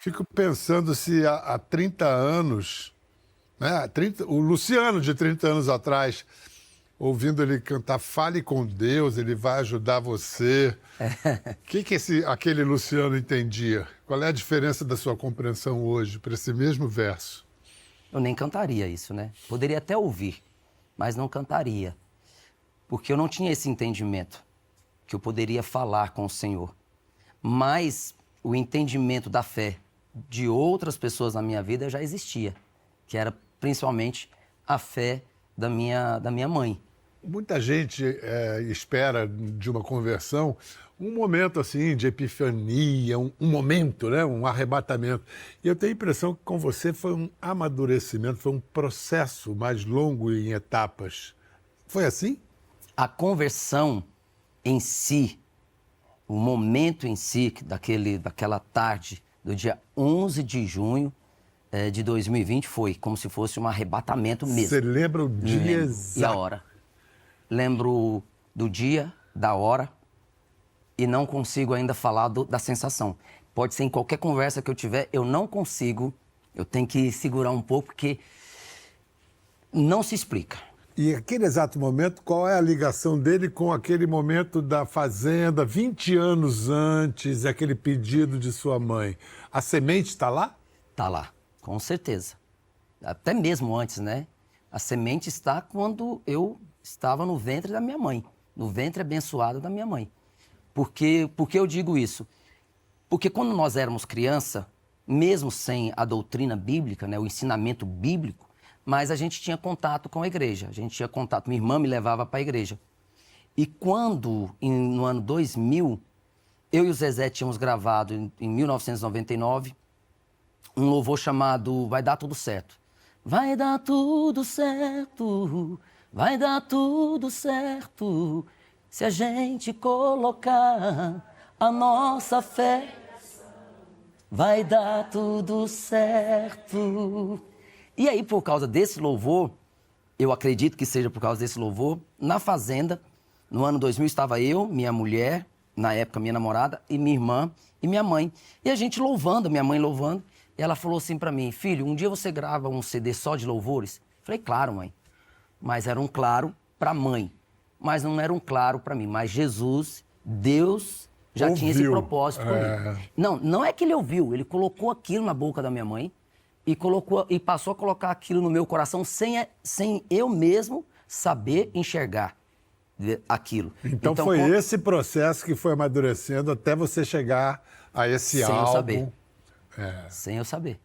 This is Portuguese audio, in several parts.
Fico pensando se há 30 anos, né, o Luciano de 30 anos atrás, ouvindo ele cantar Fale com Deus, ele vai ajudar você. O que aquele Luciano entendia? Qual é a diferença da sua compreensão hoje para esse mesmo verso? Eu nem cantaria isso, né? Poderia até ouvir, mas não cantaria. Porque eu não tinha esse entendimento que eu poderia falar com o Senhor. Mas o entendimento da fé de outras pessoas na minha vida já existia, que era principalmente a fé da minha mãe. Muita gente espera de uma conversão um momento assim de epifania, um momento, né? Um arrebatamento. E eu tenho a impressão que com você foi um amadurecimento, foi um processo mais longo em etapas. Foi assim? A conversão em si, o momento em si, daquela tarde do dia 11 de junho de 2020, foi como se fosse um arrebatamento mesmo. Você lembra o dia exato? E a hora. Lembro do dia, da hora, e não consigo ainda falar da sensação. Pode ser em qualquer conversa que eu tiver, eu não consigo, eu tenho que segurar um pouco, porque não se explica. E aquele exato momento, qual é a ligação dele com aquele momento da fazenda, 20 anos antes, aquele pedido de sua mãe? A semente está lá? Está lá, com certeza. Até mesmo antes, né? A semente está quando eu estava no ventre da minha mãe, no ventre abençoado da minha mãe. Por que eu digo isso? Porque quando nós éramos criança, mesmo sem a doutrina bíblica, né, o ensinamento bíblico, mas a gente tinha contato com a igreja, a gente tinha contato, minha irmã me levava para a igreja. E quando, no ano 2000, eu e o Zezé tínhamos gravado, em 1999, um louvor chamado Vai Dar Tudo Certo. Vai dar tudo certo, vai dar tudo certo, se a gente colocar a nossa fé, vai dar tudo certo. E aí, por causa desse louvor, eu acredito que seja por causa desse louvor, na fazenda, no ano 2000, estava eu, minha mulher, na época minha namorada, e minha irmã e minha mãe. E a gente louvando, minha mãe louvando, e ela falou assim para mim: filho, um dia você grava um CD só de louvores? Falei, claro, mãe. Mas era um claro para a mãe, mas não era um claro para mim. Mas Jesus, Deus, já tinha esse propósito comigo. Não é que ele ouviu, ele colocou aquilo na boca da minha mãe e passou a colocar aquilo no meu coração sem eu mesmo saber enxergar aquilo. Então foi esse processo que foi amadurecendo até você chegar a esse álbum. Sem eu saber. Sem eu saber.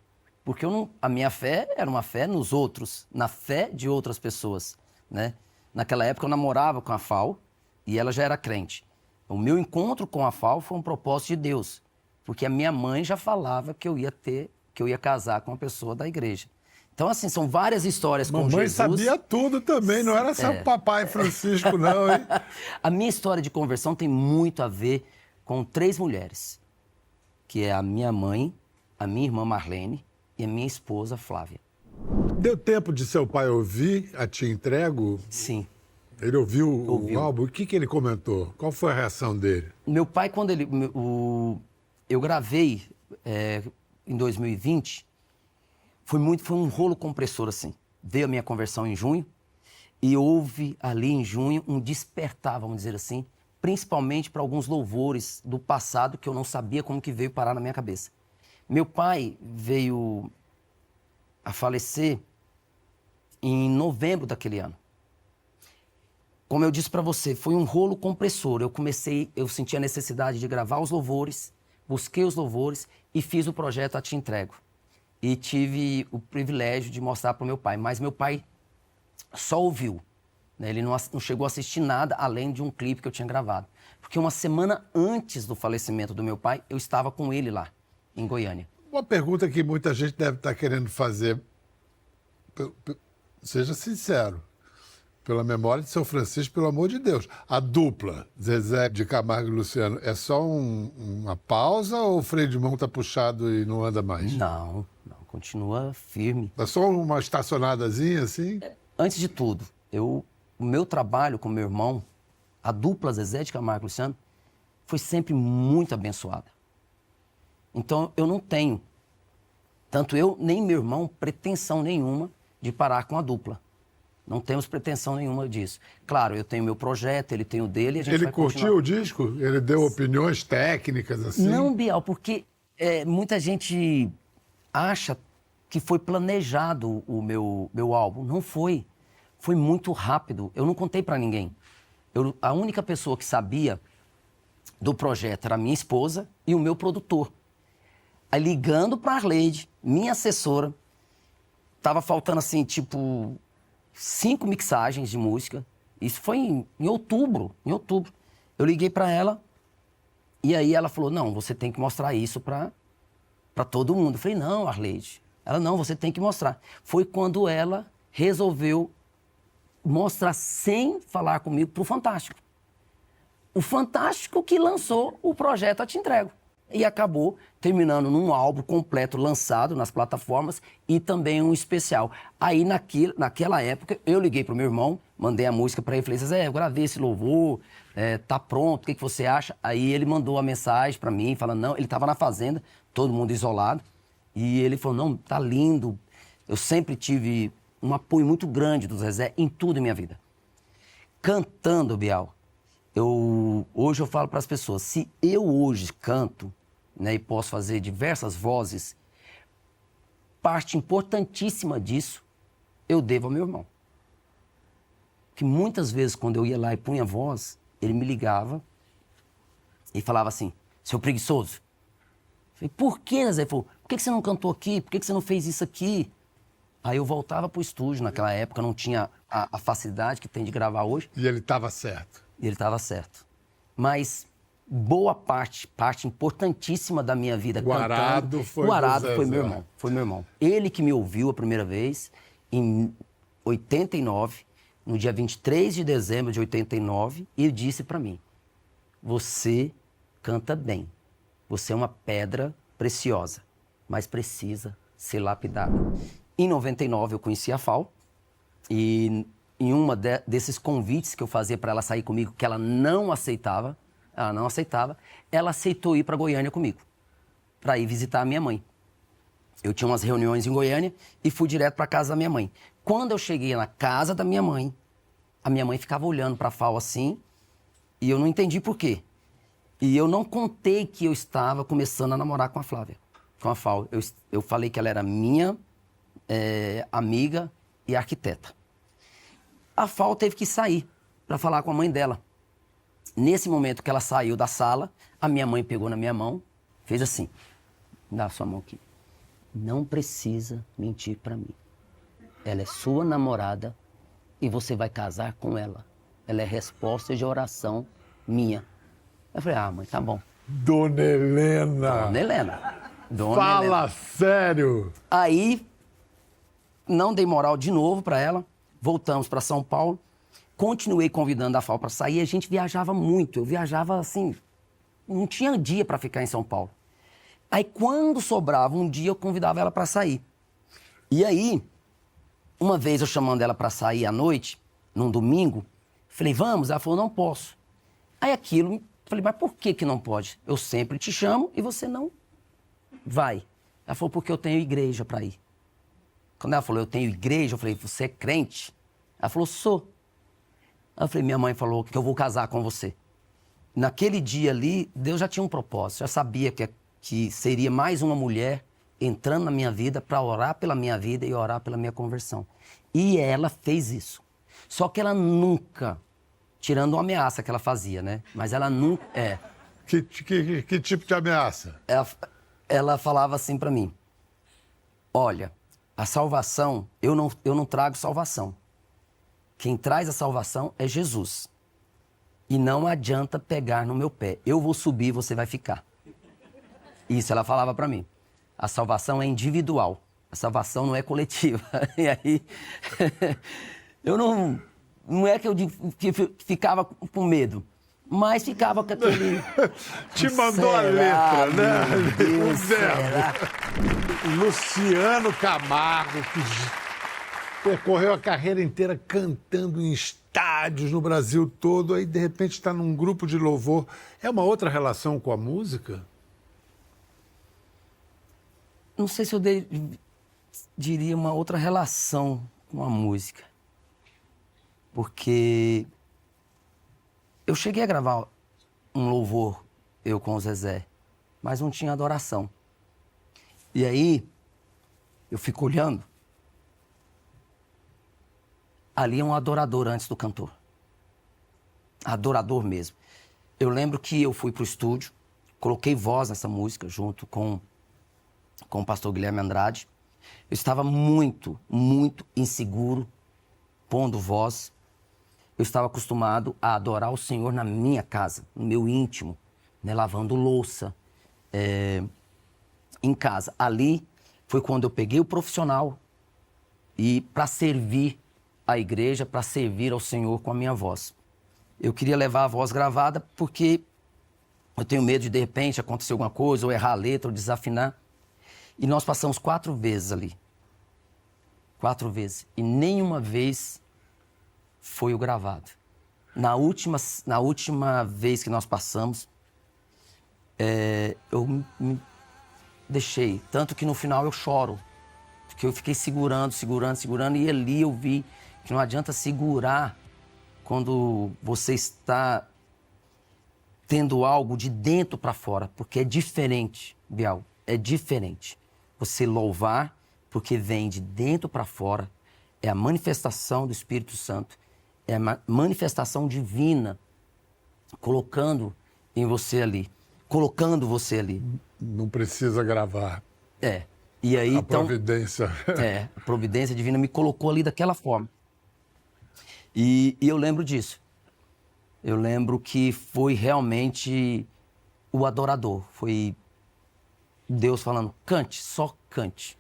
Porque a minha fé era uma fé nos outros, na fé de outras pessoas, né? Naquela época eu namorava com a Fal e ela já era crente. O meu encontro com a Fal foi um propósito de Deus, porque a minha mãe já falava que eu ia casar com uma pessoa da igreja. Então, assim, são várias histórias com Jesus. Mamãe sabia tudo também, não era só o papai Francisco, não, hein? A minha história de conversão tem muito a ver com 3 mulheres, que é a minha mãe, a minha irmã Marlene e a minha esposa Flávia. Deu tempo de seu pai ouvir a Te Entrego? Sim. Ele ouviu o álbum? O que ele comentou? Qual foi a reação dele? Meu pai, quando eu gravei em 2020, foi um rolo compressor, assim. Veio a minha conversão em junho e houve ali em junho um despertar, vamos dizer assim, principalmente para alguns louvores do passado que eu não sabia como que veio parar na minha cabeça. Meu pai veio a falecer em novembro daquele ano. Como eu disse para você, foi um rolo compressor. Eu senti a necessidade de gravar os louvores, busquei os louvores e fiz o projeto A Te Entrego. E tive o privilégio de mostrar para o meu pai. Mas meu pai só ouviu, né? Ele não chegou a assistir nada além de um clipe que eu tinha gravado. Porque uma semana antes do falecimento do meu pai, eu estava com ele lá, em Goiânia. Uma pergunta que muita gente deve estar querendo fazer. Seja sincero. Pela memória de São Francisco, pelo amor de Deus. A dupla, Zezé de Camargo e Luciano, é só uma pausa ou o freio de mão está puxado e não anda mais? Não, continua firme. É só uma estacionadazinha assim? Antes de tudo, o meu trabalho com meu irmão, a dupla Zezé de Camargo e Luciano, foi sempre muito abençoada. Então, eu não tenho Tanto eu, nem meu irmão, pretensão nenhuma de parar com a dupla. Não temos pretensão nenhuma disso. Claro, eu tenho meu projeto, ele tem o dele e a gente Ele vai curtiu continuar. o disco? Ele deu opiniões técnicas assim? Não, Bial, porque muita gente acha que foi planejado o meu álbum. Não foi. Foi muito rápido. Eu não contei pra ninguém. A única pessoa que sabia do projeto era a minha esposa e o meu produtor. Aí, ligando pra Arleide, minha assessora, tava faltando assim, tipo, 5 mixagens de música. Isso foi em outubro. Eu liguei pra ela e aí ela falou, não, você tem que mostrar isso pra todo mundo. Eu falei, não, Arleide. Ela, não, você tem que mostrar. Foi quando ela resolveu mostrar sem falar comigo pro Fantástico. O Fantástico que lançou o projeto A Te Entrego. E acabou terminando num álbum completo lançado nas plataformas e também um especial. Aí, naquela época, eu liguei pro meu irmão, mandei a música para ele, falei, Zé, eu gravei esse louvor, tá pronto, o que você acha? Aí ele mandou a mensagem para mim, falando, não, ele estava na fazenda, todo mundo isolado, e ele falou, não, tá lindo. Eu sempre tive um apoio muito grande do Zezé em tudo em minha vida. Cantando, Bial, hoje eu falo para as pessoas, se eu hoje canto, né, e posso fazer diversas vozes, parte importantíssima disso eu devo ao meu irmão. Que muitas vezes, quando eu ia lá e punha voz, ele me ligava e falava assim, seu preguiçoso. Eu falei, por que, Zezé? Ele falou, por que você não cantou aqui? Por que você não fez isso aqui? Aí eu voltava pro estúdio, naquela época não tinha a facilidade que tem de gravar hoje. E ele estava certo. E ele estava certo. Mas boa parte importantíssima da minha vida O Arado foi meu irmão. Foi meu irmão. Ele que me ouviu a primeira vez em 89, no dia 23 de dezembro de 89, e disse para mim, você canta bem. Você é uma pedra preciosa, mas precisa ser lapidada. Em 99 eu conheci a Fal e em uma desses convites que eu fazia para ela sair comigo, que ela não aceitava, ela aceitou ir para Goiânia comigo, para ir visitar a minha mãe. Eu tinha umas reuniões em Goiânia e fui direto para casa da minha mãe. Quando eu cheguei na casa da minha mãe, a minha mãe ficava olhando para a Fal assim e eu não entendi por quê. E eu não contei que eu estava começando a namorar com a Flávia, com a Fal. Eu falei que ela era minha amiga e arquiteta. A Fal teve que sair para falar com a mãe dela. Nesse momento que ela saiu da sala, a minha mãe pegou na minha mão, fez assim, dá a sua mão aqui. Não precisa mentir para mim. Ela é sua namorada e você vai casar com ela. Ela é resposta de oração minha. Eu falei, mãe, tá bom. Dona Helena. Dona Helena. Fala sério. Aí, não dei moral de novo para ela. Voltamos para São Paulo. Continuei convidando a Fal para sair. A gente viajava muito. Eu viajava assim, não tinha dia para ficar em São Paulo. Aí, quando sobrava um dia, eu convidava ela para sair. E aí, uma vez eu chamando ela para sair à noite, num domingo, falei, vamos? Ela falou, não posso. Aí aquilo, falei, mas por que não pode? Eu sempre te chamo e você não vai. Ela falou, porque eu tenho igreja para ir. Quando ela falou, eu tenho igreja, eu falei, você é crente? Ela falou, sou. Aí eu falei, minha mãe falou que eu vou casar com você. Naquele dia ali, Deus já tinha um propósito, já sabia que seria mais uma mulher entrando na minha vida para orar pela minha vida e orar pela minha conversão. E ela fez isso. Só que ela nunca, tirando uma ameaça que ela fazia, né? Mas ela nunca... Que tipo de ameaça? Ela falava assim para mim, olha, a salvação, eu não trago salvação. Quem traz a salvação é Jesus. E não adianta pegar no meu pé. Eu vou subir, você vai ficar. Isso ela falava para mim. A salvação é individual. A salvação não é coletiva. E aí, eu não é que eu ficava com medo, mas ficava com aquele... Te mandou a letra, né? O verbo. Luciano Camargo, que percorreu a carreira inteira cantando em estádios no Brasil todo, aí de repente está num grupo de louvor. É uma outra relação com a música? não sei se eu diria uma outra relação com a música. Porque eu cheguei a gravar um louvor, eu com o Zezé, mas não tinha adoração. E aí, eu fico olhando, ali é um adorador antes do cantor. Adorador mesmo. Eu lembro que eu fui pro estúdio, coloquei voz nessa música junto com o pastor Guilherme Andrade. Eu estava muito, muito inseguro, pondo voz. Eu estava acostumado a adorar o Senhor na minha casa, no meu íntimo, né, lavando louça, em casa. Ali foi quando eu peguei o profissional e para servir a igreja, para servir ao Senhor com a minha voz. Eu queria levar a voz gravada porque eu tenho medo de repente, acontecer alguma coisa, ou errar a letra, ou desafinar. E nós passamos 4 vezes ali. 4 vezes. E nenhuma vez foi o gravado. Na última vez que nós passamos, eu me deixei. Tanto que no final eu choro. Porque eu fiquei segurando. E ali eu vi que não adianta segurar quando você está tendo algo de dentro para fora. Porque é diferente, Bial. É diferente. Você louvar porque vem de dentro para fora. É a manifestação do Espírito Santo. É a manifestação divina colocando em você ali. Colocando você ali. Não precisa gravar. E aí, a providência. A providência divina me colocou ali daquela forma. E eu lembro disso. Eu lembro que foi realmente o adorador. Foi Deus falando, cante, só cante.